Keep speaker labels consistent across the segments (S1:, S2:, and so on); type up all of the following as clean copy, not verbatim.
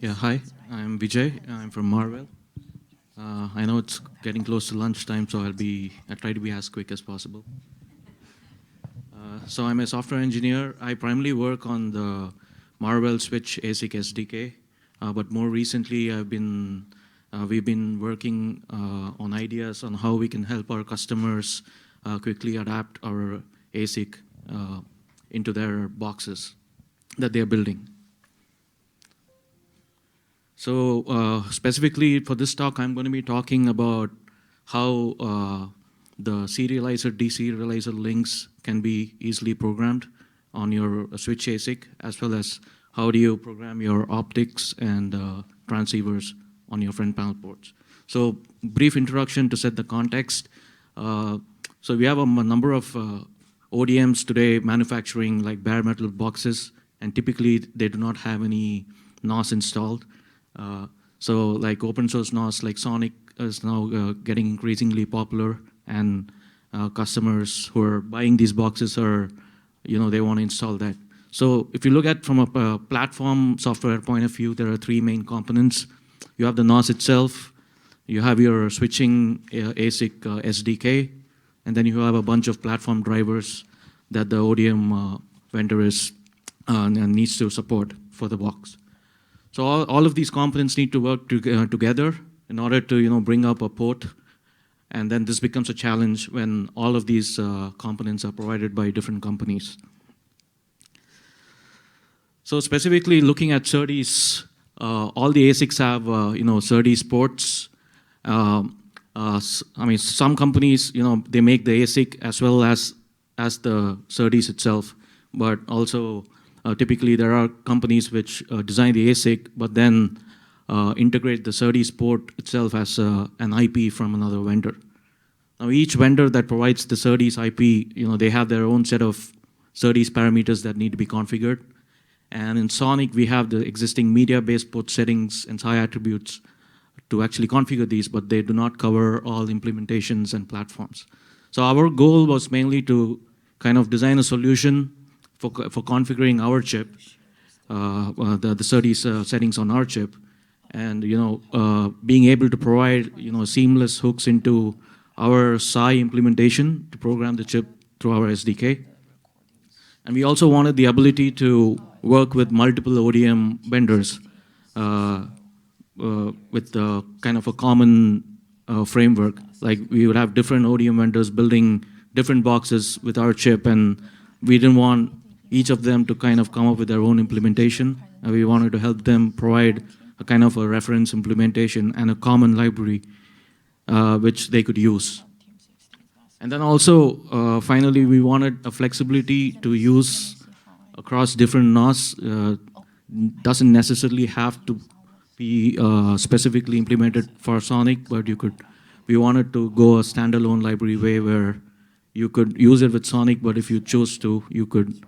S1: Yeah, hi. I'm Vijay. I'm from Marvell. I know it's getting close to lunchtime, so I'll try to be as quick as possible. So I'm a software engineer. I primarily work on the Marvell Switch ASIC SDK, but more recently we've been working on ideas on how we can help our customers quickly adapt our ASIC into their boxes that they're building. So specifically for this talk, I'm going to be talking about how the serializer, deserializer links can be easily programmed on your switch ASIC, as well as how do you program your optics and transceivers on your front panel ports. So brief introduction to set the context. So we have a number of ODMs today manufacturing like bare metal boxes, and typically they do not have any NOS installed. So like open source NOS like Sonic is now getting increasingly popular, and customers who are buying these boxes they want to install that. So if you look at from a platform software point of view, there are three main components. You have the NOS itself, you have your switching ASIC SDK, and then you have a bunch of platform drivers that the ODM vendor needs to support for the box. So all of these components need to work together in order to bring up a port, and then this becomes a challenge when all of these components are provided by different companies. So specifically looking at Serdes, all the ASICs have Serdes ports. I mean, some companies they make the ASIC as well as the Serdes itself, but also typically there are companies which design the ASIC but then integrate the Serdes port itself as an IP from another vendor. Now each vendor that provides the Serdes IP, they have their own set of Serdes parameters that need to be configured. And in Sonic, we have the existing media-based port settings and SI attributes to actually configure these, but they do not cover all implementations and platforms. So our goal was mainly to kind of design a solution for configuring our chip, the Serdes settings on our chip, and being able to provide seamless hooks into our SI implementation to program the chip through our SDK. And we also wanted the ability to work with multiple ODM vendors with kind of a common framework. Like we would have different ODM vendors building different boxes with our chip, and we didn't want each of them to kind of come up with their own implementation. And we wanted to help them provide a kind of a reference implementation and a common library which they could use. And then also, finally, we wanted a flexibility to use across different NOS. Doesn't necessarily have to be specifically implemented for Sonic, but we wanted to go a standalone library way where you could use it with Sonic, but if you chose to, you could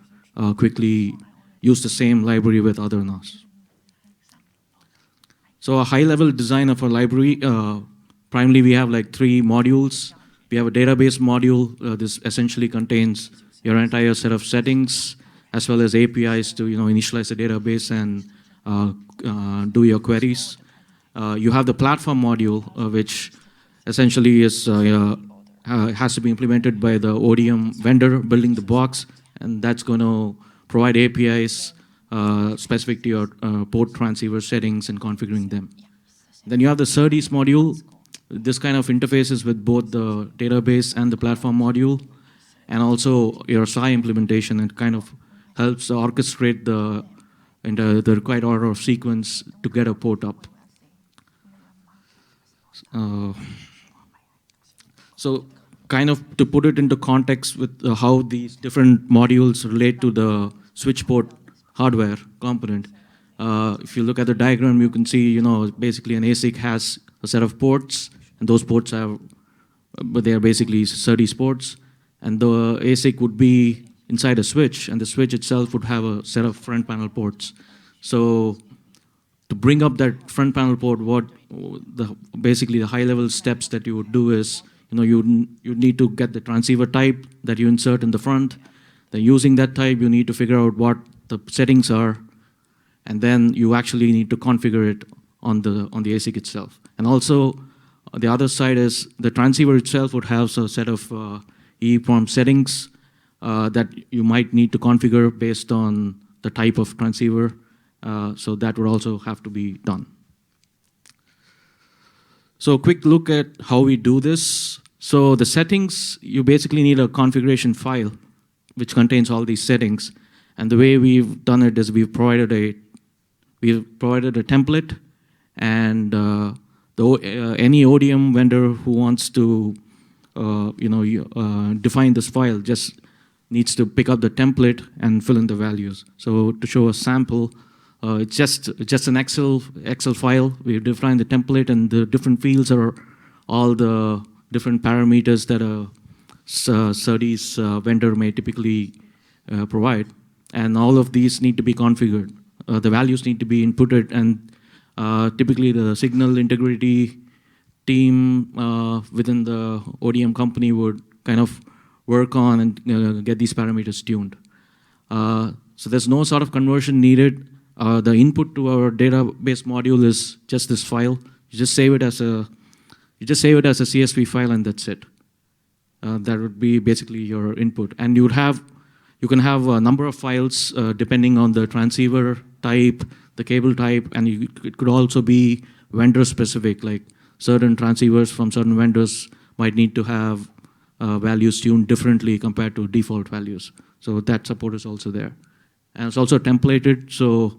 S1: quickly use the same library with other NOS. So a high-level design of a library, primarily we have like 3 modules. We have a database module. This essentially contains your entire set of settings, as well as APIs to initialize the database and do your queries. You have the platform module, which essentially has to be implemented by the ODM vendor building the box, and that's going to provide APIs specific to your port transceiver settings and configuring them. Then you have the Serdes module. This kind of interfaces with both the database and the platform module, and also your SI implementation. It kind of helps orchestrate the required order of sequence to get a port up. So kind of to put it into context with how these different modules relate to the switch port hardware component. If you look at the diagram, you can see basically an ASIC has a set of ports, and those ports but they are basically Serdes ports, and the ASIC would be inside a switch, and the switch itself would have a set of front panel ports. So to bring up that front panel port, basically the high-level steps that you would do is, you need to get the transceiver type that you insert in the front. Then using that type, you need to figure out what the settings are, and then you actually need to configure it on the ASIC itself. And also, the other side is the transceiver itself would have a set of EEPROM settings that you might need to configure based on the type of transceiver. So that would also have to be done. So a quick look at how we do this. So the settings, you basically need a configuration file which contains all these settings. And the way we've done it is we've provided a template, and any ODM vendor who wants to define this file just needs to pick up the template and fill in the values. So to show a sample, it's just an Excel file. We define the template, and the different fields are all the different parameters that a Serdes vendor may typically provide. And all of these need to be configured. The values need to be inputted, and typically the signal integrity team within the ODM company would kind of work on and get these parameters tuned. So there's no sort of conversion needed. The input to our database module is just this file. You just save it as a CSV file, and that's it. That would be basically your input. And you can have a number of files depending on the transceiver type, the cable type, and it could also be vendor specific, like certain transceivers from certain vendors might need to have values tuned differently compared to default values. So that support is also there. And it's also templated, so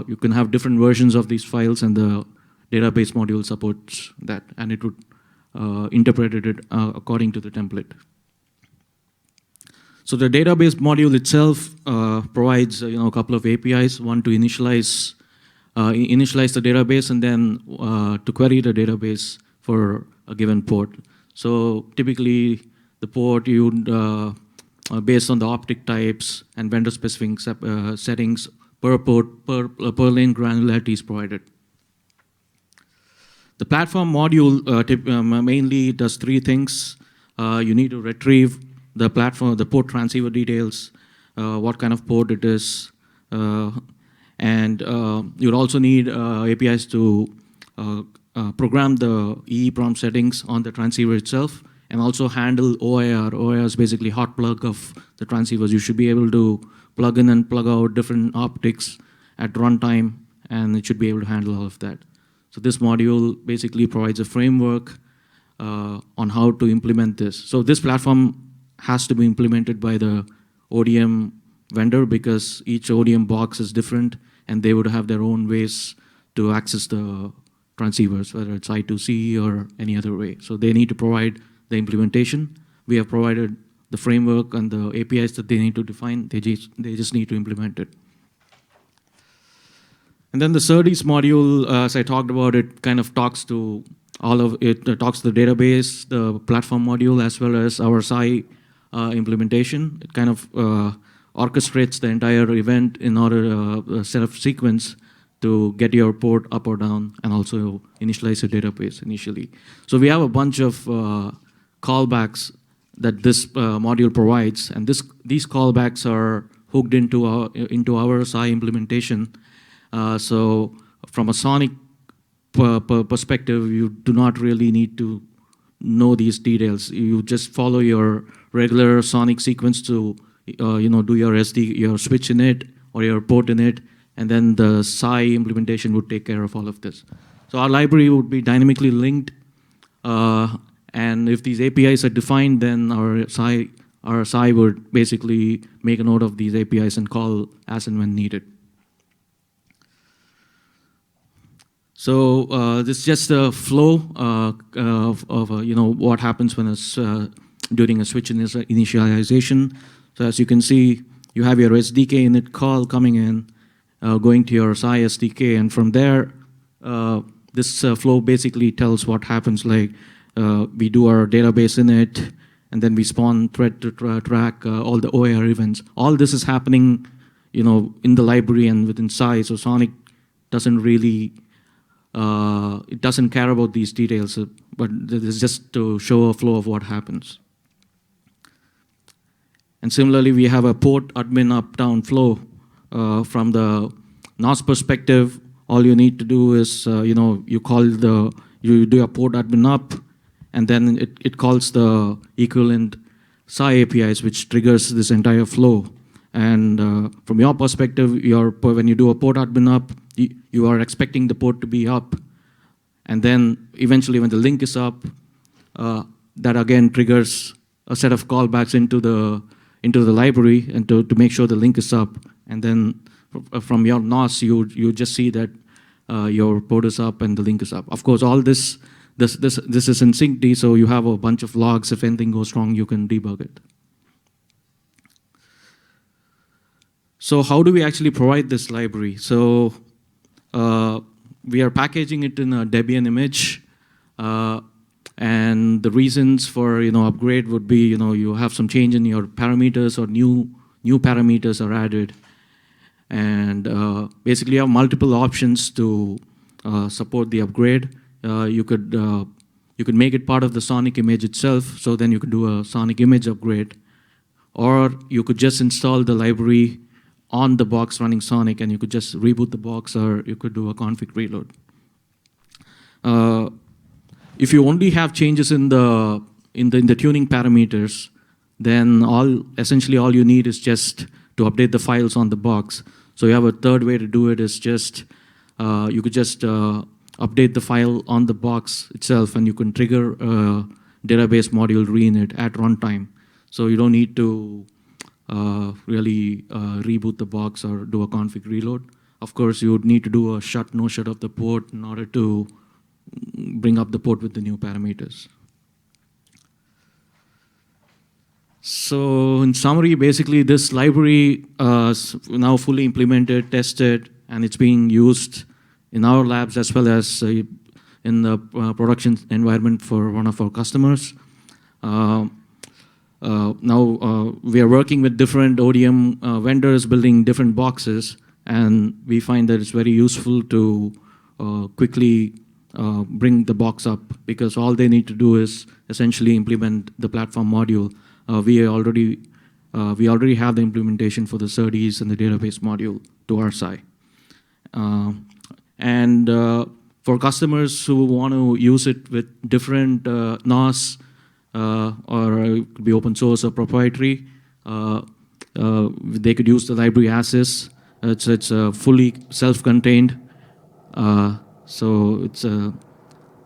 S1: you can have different versions of these files, and the database module supports that, and it would interpret it according to the template. So the database module itself provides a couple of APIs, one to initialize the database, and then to query the database for a given port. So typically the port you would, based on the optic types and vendor specific settings per port, per lane granularity is provided. The platform module mainly does three things. You need to retrieve the port transceiver details, what kind of port it is, and you'd also need APIs to program the EEPROM settings on the transceiver itself, and also handle OIR. OIR is basically hot plug of the transceivers. You should be able to plug in and plug out different optics at runtime, and it should be able to handle all of that. So this module basically provides a framework on how to implement this. So this platform has to be implemented by the ODM vendor, because each ODM box is different, and they would have their own ways to access the transceivers, whether it's I2C or any other way. So they need to provide the implementation. We have provided the framework and the APIs that they need to define. They just need to implement it. And then the Serdes module, as I talked about, it kind of talks to all of it. Talks to the database, the platform module, as well as our SI implementation. It kind of orchestrates the entire event in order set of sequence to get your port up or down, and also initialize the database initially. So we have a bunch of callbacks that this module provides, and these callbacks are hooked into our SI implementation. So from a sonic perspective, you do not really need to know these details. You just follow your regular sonic sequence to do your switch in it or your port in it, and then the SI implementation would take care of all of this. So our library would be dynamically linked, and if these APIs are defined, then our SI would basically make a note of these APIs and call as and when needed. So this is just a flow of what happens when it's during a switch initialization. So as you can see, you have your SDK init call coming in, going to your SI SDK, and from there, this flow basically tells what happens. Like we do our database init, and then we spawn thread to track all the OIR events. All this is happening, in the library and within SI. So Sonic doesn't really it doesn't care about these details, but it's just to show a flow of what happens. And similarly, we have a port admin up-down flow from the NOS perspective, all you need to do is, you do a port admin up, and then it calls the equivalent SI APIs, which triggers this entire flow. And from your perspective, when you do a port admin up, you are expecting the port to be up. And then eventually when the link is up, that again triggers a set of callbacks into the library and to make sure the link is up. And then from your NOS, you just see that your port is up and the link is up. Of course, all this is in syncd, so you have a bunch of logs. If anything goes wrong, you can debug it. So how do we actually provide this library? So we are packaging it in a Debian image. And the reasons for upgrade would be you have some change in your parameters or new parameters are added. And basically you have multiple options to support the upgrade. You could make it part of the Sonic image itself, so then you could do a Sonic image upgrade. Or you could just install the library on the box running Sonic, and you could just reboot the box, or you could do a config reload. If you only have changes in the tuning parameters, then essentially all you need is just to update the files on the box. So you have a third way to do it is just you could just update the file on the box itself, and you can trigger a database module reinit at runtime. So you don't need to really reboot the box or do a config reload. Of course, you would need to do a no shut of the port in order to bring up the port with the new parameters. So in summary, basically this library is now fully implemented, tested, and it's being used in our labs as well as in the production environment for one of our customers. Now we are working with different ODM vendors building different boxes, and we find that it's very useful to quickly bring the box up, because all they need to do is essentially implement the platform module. We already have the implementation for the Serdes and the database module to our side. And for customers who want to use it with different NOS, or it could be open source or proprietary, they could use the library as is. It's fully self-contained, so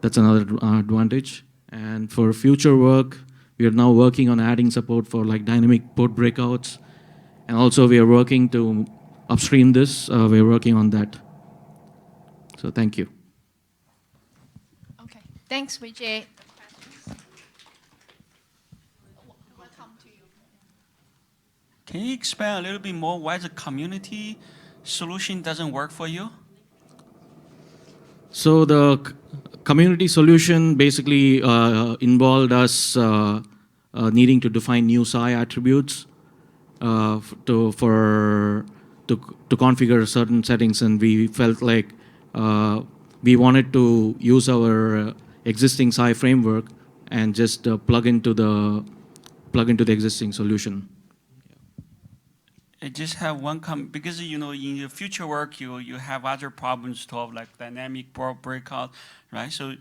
S1: that's another advantage. And for future work, we are now working on adding support for like dynamic port breakouts, and also we are working to upstream this. We are working on that. So thank you.
S2: Okay, thanks, Vijay.
S3: Can you explain a little bit more why the community solution doesn't work for you?
S1: So the community solution basically involved us needing to define new SI attributes to configure certain settings, and we felt like we wanted to use our existing SI framework and just plug into the existing solution.
S3: I just have one comment, because in your future work you have other problems to solve, like dynamic port breakout, right? So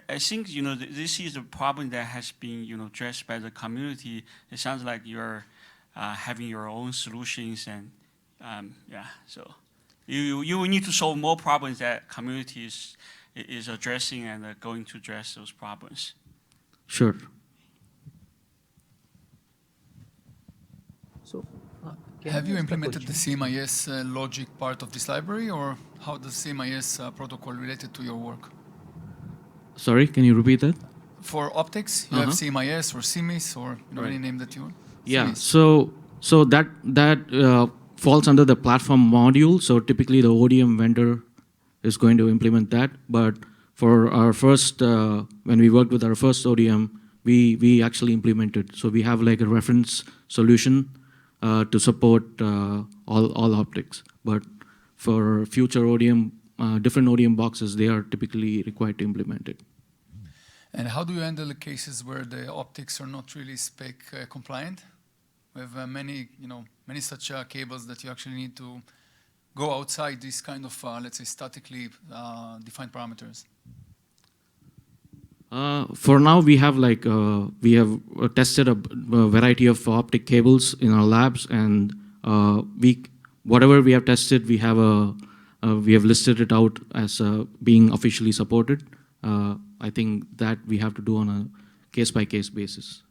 S3: I think this is a problem that has been addressed by the community. It sounds like you're having your own solutions, and yeah, so you will need to solve more problems that community is addressing, and going to address those problems.
S1: Sure.
S4: So,
S5: have you implemented the CMIS logic part of this library, or how does CMIS protocol related to your work?
S1: Sorry, can you repeat that?
S5: For optics, you have CMIS or CMIS or any name that you want?
S1: Yeah,
S5: CMIS.
S1: so that falls under the platform module. So typically the ODM vendor is going to implement that. But for our first, when we worked with our first ODM, we actually implemented. So we have like a reference solution to support all optics. But for future ODM, different ODM boxes, they are typically required to implement it.
S5: And how do you handle the cases where the optics are not really spec compliant? We have many such cables that you actually need to go outside these kind of, let's say, statically defined parameters?
S1: For now, we have tested a variety of optic cables in our labs, and whatever we have tested, we have listed it out as being officially supported. I think that we have to do on a case-by-case basis.